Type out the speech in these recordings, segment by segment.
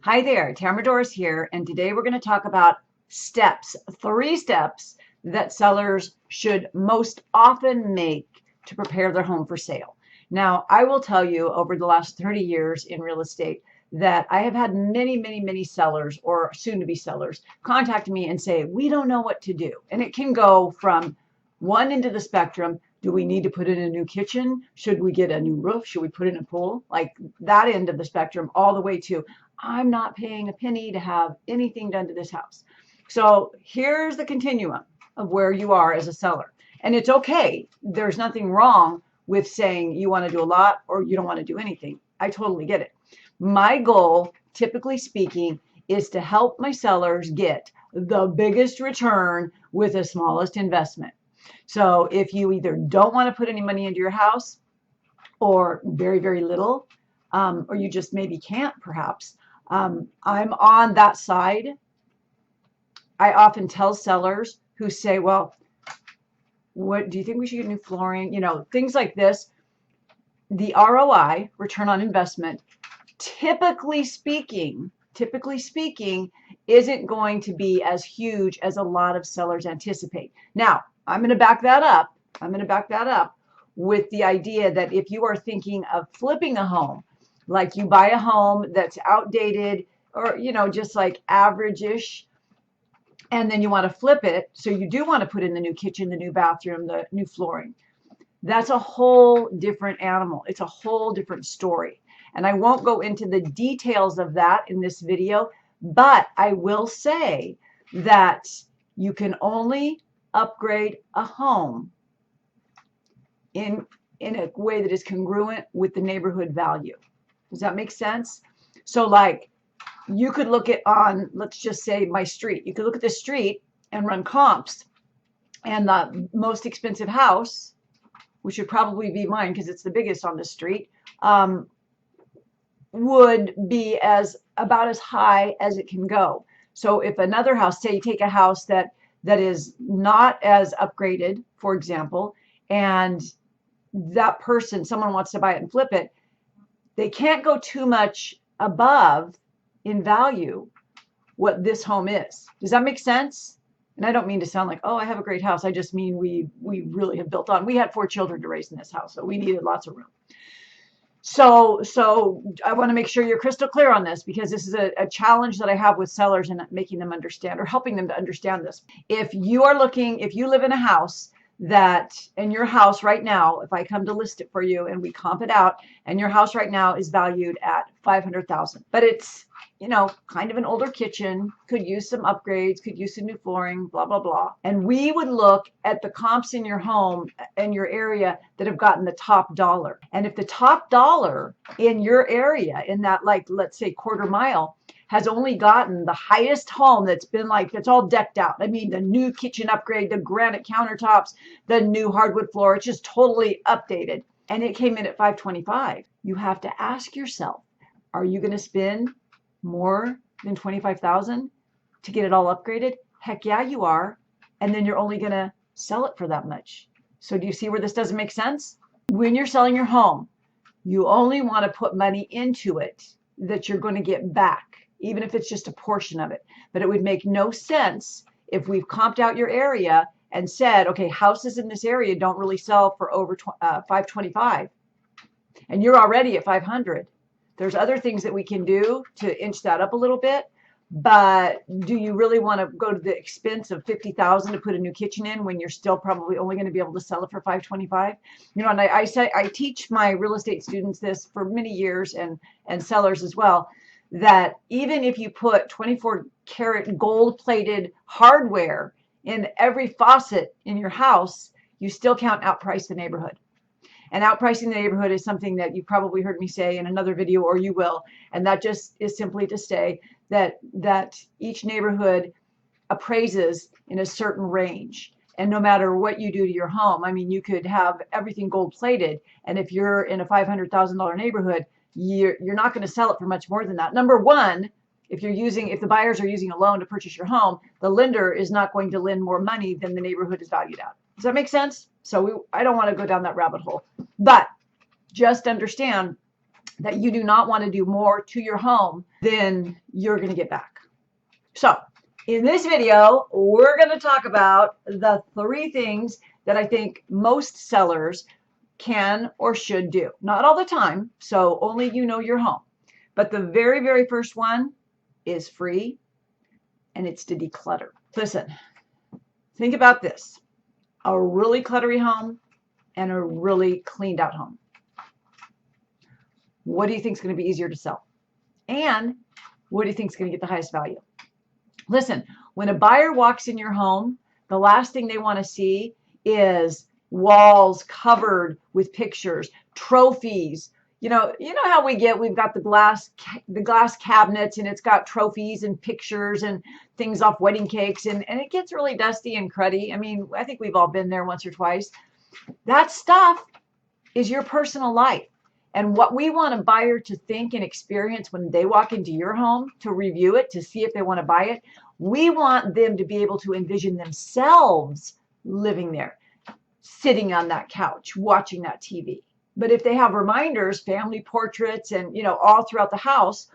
Hi there, Tamara Dorris here, and today we're going to talk about steps, 3 steps that sellers should most often make to prepare their home for sale. Now, I will tell you over the last 30 years in real estate that I have had many sellers or soon-to-be sellers contact me and say, we don't know what to do. And it can go from one end of the spectrum. Do we need to put in a new kitchen? Should we get a new roof? Should we put in a pool? Like that end of the spectrum all the way to I'm not paying a penny to have anything done to this house. So here's the continuum of where you are as a seller. And it's okay. There's nothing wrong with saying you want to do a lot or you don't want to do anything. I totally get it. My goal, typically speaking, is to help my sellers get the biggest return with the smallest investment. So if you either don't want to put any money into your house or very little, or you just maybe can't perhaps, I'm on that side. I often tell sellers who say, well, what do you think we should get new flooring? You know, things like this. The ROI, return on investment, typically speaking, isn't going to be as huge as a lot of sellers anticipate. Now, I'm going to back that up with the idea that if you are thinking of flipping a home, like you buy a home that's outdated or, you know, just like average-ish, and then you want to flip it. So you do want to put in the new kitchen, the new bathroom, the new flooring. That's a whole different animal. It's a whole different story. And I won't go into the details of that in this video, but I will say that you can only upgrade a home in a way that is congruent with the neighborhood value. Does that make sense? So like you could look at let's just say my street. You could look at the street and run comps, and the most expensive house, which would probably be mine because it's the biggest on the street, would be about as high as it can go. So if another house, say you take a house that is not as upgraded, for example, and that person, someone wants to buy it and flip it, they can't go too much above in value what this home is. Does that make sense? And I don't mean to sound like, oh, I have a great house. I just mean we really have built on. We had 4 children to raise in this house, so we needed lots of room. So I want to make sure you're crystal clear on this, because this is a challenge that I have with sellers and making them understand or helping them to understand this. If you live in a house and your house right now, if I come to list it for you and we comp it out, and your house right now is valued at $500,000, but it's, you know, kind of an older kitchen, could use some upgrades, could use some new flooring, blah, blah, blah. And we would look at the comps in your home and your area that have gotten the top dollar. And if the top dollar in your area, in that, like, let's say quarter mile, has only gotten the highest home that's been like, that's all decked out. I mean, the new kitchen upgrade, the granite countertops, the new hardwood floor, it's just totally updated. And it came in at $525. You have to ask yourself, are you going to spend more than $25,000 to get it all upgraded? Heck yeah, you are. And then you're only going to sell it for that much. So do you see where this doesn't make sense? When you're selling your home, you only want to put money into it that you're going to get back, even if it's just a portion of it. But it would make no sense if we've comped out your area and said, okay, houses in this area don't really sell for over $525, and you're already at $500. There's other things that we can do to inch that up a little bit, but do you really want to go to the expense of $50,000 to put a new kitchen in when you're still probably only going to be able to sell it for $525? You know, and I teach my real estate students this for many years, and sellers as well, that even if you put 24-karat gold-plated hardware in every faucet in your house, you still can't outprice the neighborhood. And outpricing the neighborhood is something that you probably heard me say in another video, or you will. And that just is simply to say that each neighborhood appraises in a certain range. And no matter what you do to your home, I mean, you could have everything gold-plated, and if you're in a $500,000 neighborhood, you're not going to sell it for much more than that. Number one, if the buyers are using a loan to purchase your home, the lender is not going to lend more money than the neighborhood is valued at. Does that make sense? So I don't want to go down that rabbit hole, but just understand that you do not want to do more to your home than you're going to get back. So in this video, we're going to talk about the 3 things that I think most sellers can or should do. Not all the time, so only you know your home. But the very, very first one is free, and it's to declutter. Listen, think about this. A really cluttery home and a really cleaned out home. What do you think is going to be easier to sell? And what do you think is going to get the highest value? Listen, when a buyer walks in your home, the last thing they want to see is walls covered with pictures, trophies. You know how we've got the glass cabinets, and it's got trophies and pictures and things off wedding cakes, and it gets really dusty and cruddy. I mean, I think we've all been there once or twice. That stuff is your personal life. And what we want a buyer to think and experience when they walk into your home to review it, to see if they want to buy it, we want them to be able to envision themselves living there, sitting on that couch, watching that TV. But if they have reminders, family portraits, and all throughout the house,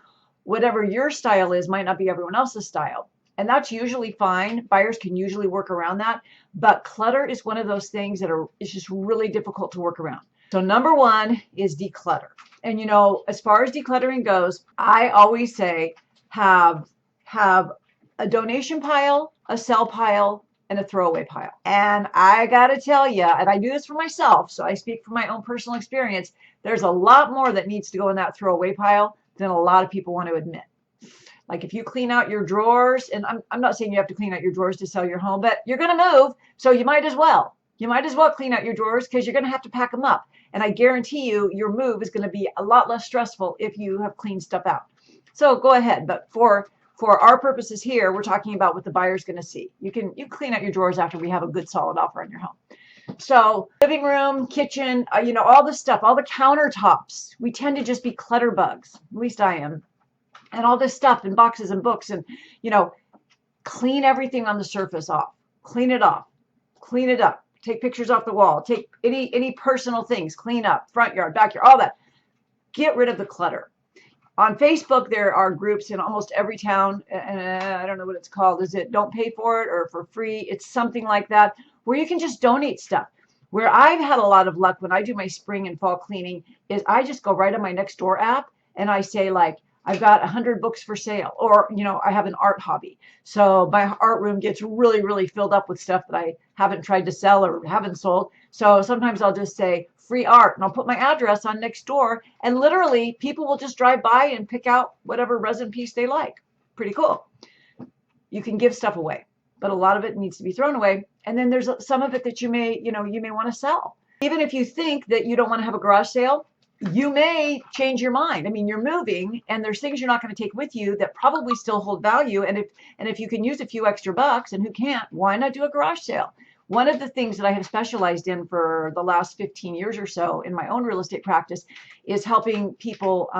whatever your style is might not be everyone else's style. And that's usually fine. Buyers can usually work around that. But clutter is one of those things that is just really difficult to work around. So number 1 is declutter. And as far as decluttering goes, I always say have a donation pile, a sell pile, and a throwaway pile. And I gotta tell you, and I do this for myself, so I speak from my own personal experience, there's a lot more that needs to go in that throwaway pile than a lot of people want to admit. Like if you clean out your drawers, and I'm not saying you have to clean out your drawers to sell your home, but you're gonna move, so you might as well. You might as well clean out your drawers because you're gonna have to pack them up. And I guarantee you, your move is gonna be a lot less stressful if you have cleaned stuff out. So go ahead, but for our purposes here, we're talking about what the buyer's going to see. You clean out your drawers after we have a good solid offer on your home. So living room, kitchen, all the stuff, all the countertops, we tend to just be clutter bugs. At least I am. And all this stuff and boxes and books, and clean everything on the surface off. Clean it off. Clean it up. Take pictures off the wall. Take any personal things. Clean up. Front yard, backyard, all that. Get rid of the clutter. On Facebook, there are groups in almost every town, and I don't know what it's called. Is it Don't Pay For It or For Free? It's something like that, where you can just donate stuff. Where I've had a lot of luck when I do my spring and fall cleaning is I just go right on my Nextdoor app, and I say, like, I've got 100 books for sale, or, I have an art hobby. So my art room gets really, really filled up with stuff that I haven't tried to sell or haven't sold. So sometimes I'll just say, free art, and I'll put my address on Nextdoor, and literally people will just drive by and pick out whatever resin piece they like. Pretty cool. You can give stuff away, but a lot of it needs to be thrown away. And then there's some of it that you may want to sell. Even if you think that you don't want to have a garage sale, you may change your mind. I mean, you're moving, and there's things you're not going to take with you that probably still hold value. And if you can use a few extra bucks, and who can't, why not do a garage sale? One of the things that I have specialized in for the last 15 years or so in my own real estate practice is helping people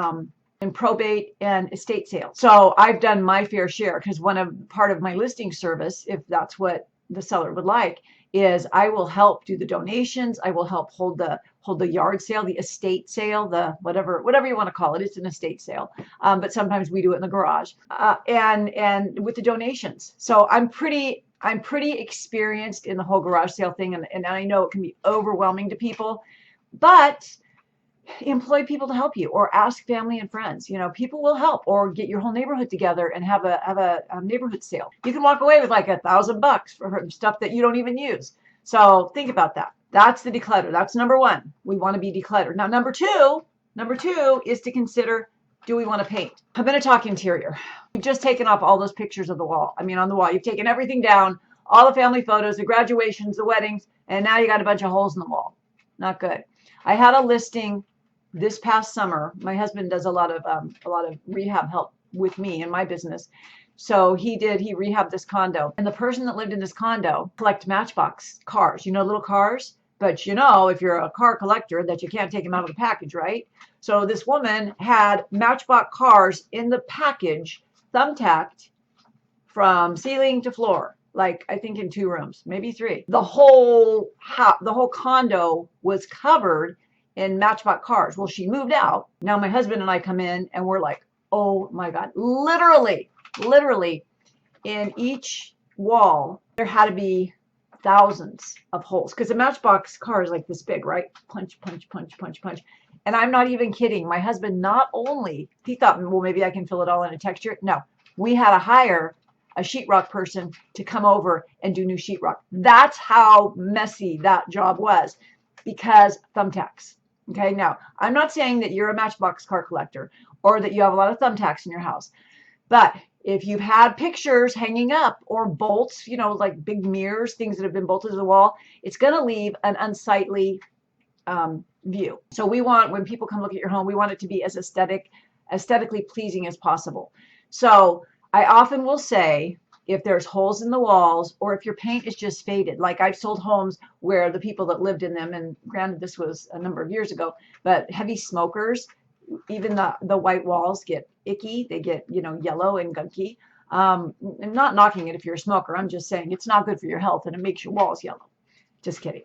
in probate and estate sales. So I've done my fair share, because part of my listing service, if that's what the seller would like, is I will help do the donations. I will help hold the yard sale, the estate sale, the whatever you want to call it. It's an estate sale, but sometimes we do it in the garage, and with the donations. So I'm pretty experienced in the whole garage sale thing, and I know it can be overwhelming to people, but employ people to help you, or ask family and friends. People will help, or get your whole neighborhood together and have a neighborhood sale. You can walk away with like $1,000 for stuff that you don't even use. So think about that. That's the declutter. That's number 1. We want to be decluttered. Now, number two is to consider, do we want to paint? I'm going to talk interior. You've just taken off all those pictures of the wall. I mean, on the wall, you've taken everything down, all the family photos, the graduations, the weddings, and now you got a bunch of holes in the wall. Not good. I had a listing this past summer. My husband does a lot of rehab help with me in my business. So he rehabbed this condo, and the person that lived in this condo collect Matchbox cars, little cars. But if you're a car collector, that you can't take them out of the package, right? So this woman had Matchbox cars in the package, thumbtacked from ceiling to floor, like I think in 2 rooms, maybe 3. The whole condo was covered in Matchbox cars. Well, she moved out. Now my husband and I come in and we're like, oh my God, literally in each wall, there had to be thousands of holes because a Matchbox car is like this big, right? Punch, punch, punch, punch, punch. And I'm not even kidding. My husband, not only, he thought, well, maybe I can fill it all in a texture. No, we had to hire a sheetrock person to come over and do new sheetrock. That's how messy that job was because thumbtacks. Okay, now I'm not saying that you're a Matchbox car collector or that you have a lot of thumbtacks in your house, but if you've had pictures hanging up or bolts, you know, like big mirrors, things that have been bolted to the wall, it's going to leave an unsightly view. So we want, when people come look at your home, we want it to be as aesthetically pleasing as possible. So I often will say, if there's holes in the walls or if your paint is just faded, like I've sold homes where the people that lived in them, and granted this was a number of years ago, but heavy smokers, even the white walls get icky. They get, you know, yellow and gunky. I'm not knocking it if you're a smoker. I'm just saying it's not good for your health and it makes your walls yellow. Just kidding.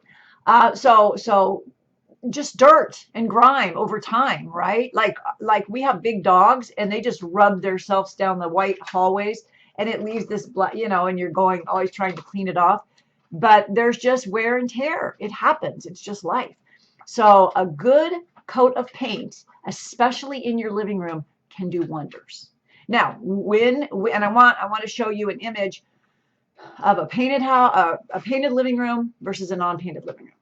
So just dirt and grime over time, right? Like we have big dogs and they just rub themselves down the white hallways and it leaves this black, you know, and you're going always trying to clean it off. But there's just wear and tear. It happens. It's just life. So a good coat of paint, especially in your living room, can do wonders. Now, and I want to show you an image of a painted house, a painted living room versus a non-painted living room.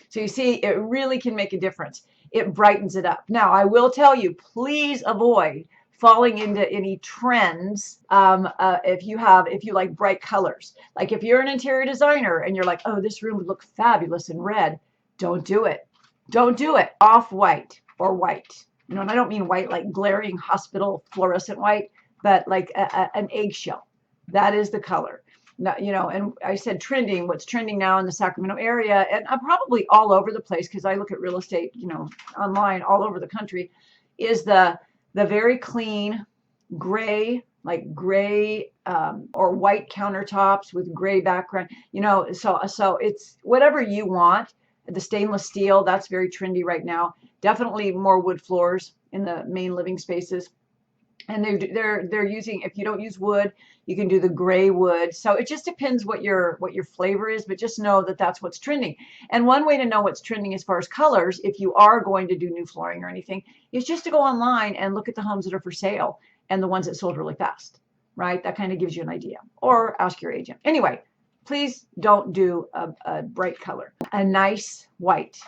So you see, it really can make a difference. It brightens it up. Now, I will tell you, please avoid falling into any trends if you like bright colors. Like if you're an interior designer and you're like, oh, this room would look fabulous in red, don't do it. Don't do it. Off-white or white. You know, and I don't mean white like glaring hospital fluorescent white, but like an eggshell. That is the color. Now, you know, and I said trending. What's trending now in the Sacramento area, and I'm probably all over the place because I look at real estate, you know, online all over the country, is the very clean gray, like gray or white countertops with gray background. You know, so it's whatever you want. The stainless steel, that's very trendy right now. Definitely more wood floors in the main living spaces. And they're using, if you don't use wood, you can do the gray wood. So it just depends what your flavor is, but just know that that's what's trending. And one way to know what's trending as far as colors, if you are going to do new flooring or anything, is just to go online and look at the homes that are for sale and the ones that sold really fast, right? That kind of gives you an idea. Or ask your agent. Anyway, please don't do a bright color. A nice white,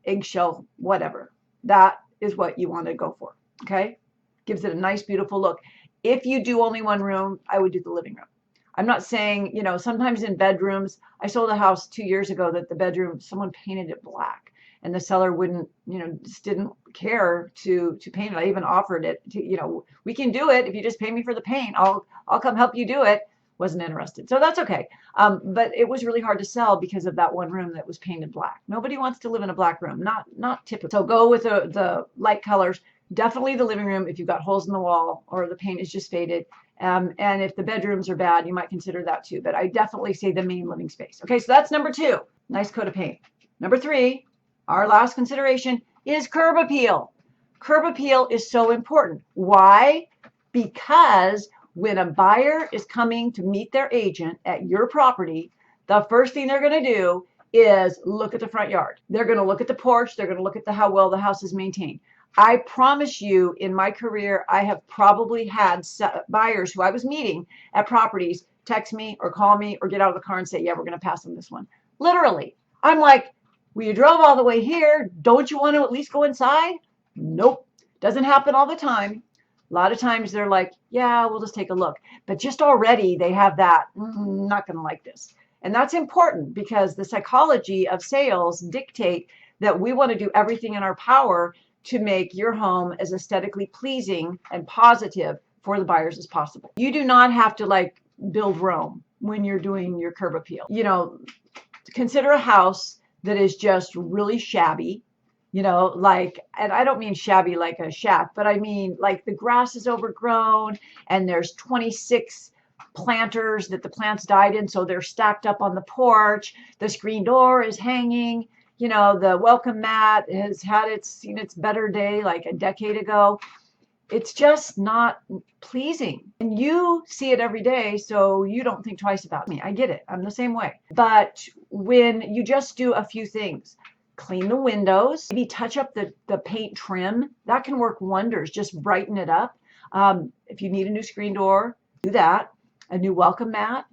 eggshell, whatever. That is what you want to go for, okay? Gives it a nice, beautiful look. If you do only one room, I would do the living room. I'm not saying, you know, sometimes in bedrooms, I sold a house 2 years ago that the bedroom, someone painted it black and the seller wouldn't, you know, just didn't care to paint it. I even offered it to, you know, we can do it. If you just pay me for the paint, I'll come help you do it. Wasn't interested. So that's okay. But it was really hard to sell because of that one room that was painted black. Nobody wants to live in a black room, not typical. So go with the light colors. Definitely the living room if you've got holes in the wall or the paint is just faded. And if the bedrooms are bad, you might consider that too. But I definitely say the main living space. Okay, so that's number 2. Nice coat of paint. Number 3, our last consideration is curb appeal. Curb appeal is so important. Why? Because when a buyer is coming to meet their agent at your property, the first thing they're going to do is look at the front yard. They're going to look at the porch. They're going to look at how well the house is maintained. I promise you, in my career, I have probably had buyers who I was meeting at properties text me or call me or get out of the car and say, yeah, we're going to pass on this one. Literally. I'm like, well, you drove all the way here. Don't you want to at least go inside? Nope. Doesn't happen all the time. A lot of times they're like, yeah, we'll just take a look. But just already they have that, not going to like this. And that's important because the psychology of sales dictate that we want to do everything in our power to make your home as aesthetically pleasing and positive for the buyers as possible. You do not have to like build Rome when you're doing your curb appeal. You know, consider a house that is just really shabby, you know, like, and I don't mean shabby like a shack, but I mean like the grass is overgrown and there's 26 planters that the plants died in, so they're stacked up on the porch. The screen door is hanging. you know, the welcome mat has had seen its better day like a decade ago. It's just not pleasing. And you see it every day, so you don't think twice about me. I get it. I'm the same way. But when you just do a few things, clean the windows, maybe touch up the paint trim, that can work wonders. Just brighten it up. If you need a new screen door, do that. A new welcome mat.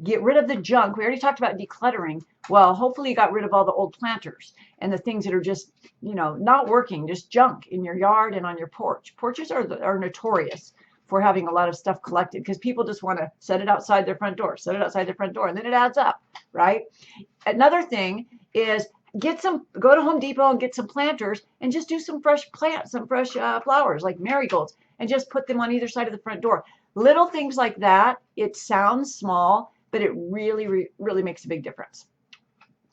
Get rid of the junk. We already talked about decluttering. Well, hopefully you got rid of all the old planters and the things that are just, you know, not working, just junk in your yard and on your porch. Porches are notorious for having a lot of stuff collected because people just want to set it outside their front door, and then it adds up, right? Another thing is go to Home Depot and get some planters and just do some fresh plants, some fresh flowers like marigolds, and just put them on either side of the front door. Little things like that. It sounds small, but it really, really makes a big difference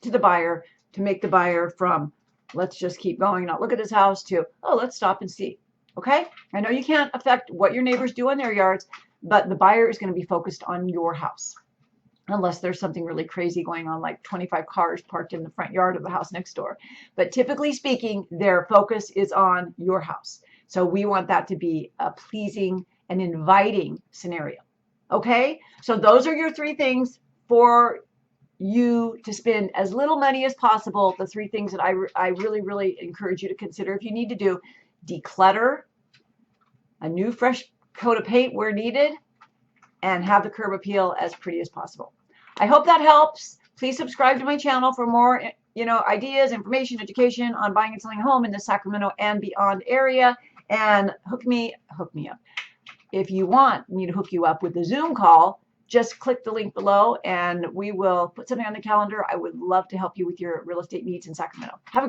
to the buyer, to make the buyer from, let's just keep going, not look at this house, to, oh, let's stop and see. Okay? I know you can't affect what your neighbors do in their yards, but the buyer is going to be focused on your house. Unless there's something really crazy going on, like 25 cars parked in the front yard of the house next door. But typically speaking, their focus is on your house. So we want that to be a pleasing and inviting scenario. Okay? So those are your 3 things for you to spend as little money as possible. The 3 things that I really, really encourage you to consider if you need to do: declutter, a new fresh coat of paint where needed, and have the curb appeal as pretty as possible. I hope that helps. Please subscribe to my channel for more, ideas, information, education on buying and selling a home in the Sacramento and beyond area. And hook me up. If you want me to hook you up with a Zoom call, just click the link below and we will put something on the calendar. I would love to help you with your real estate needs in Sacramento. Have a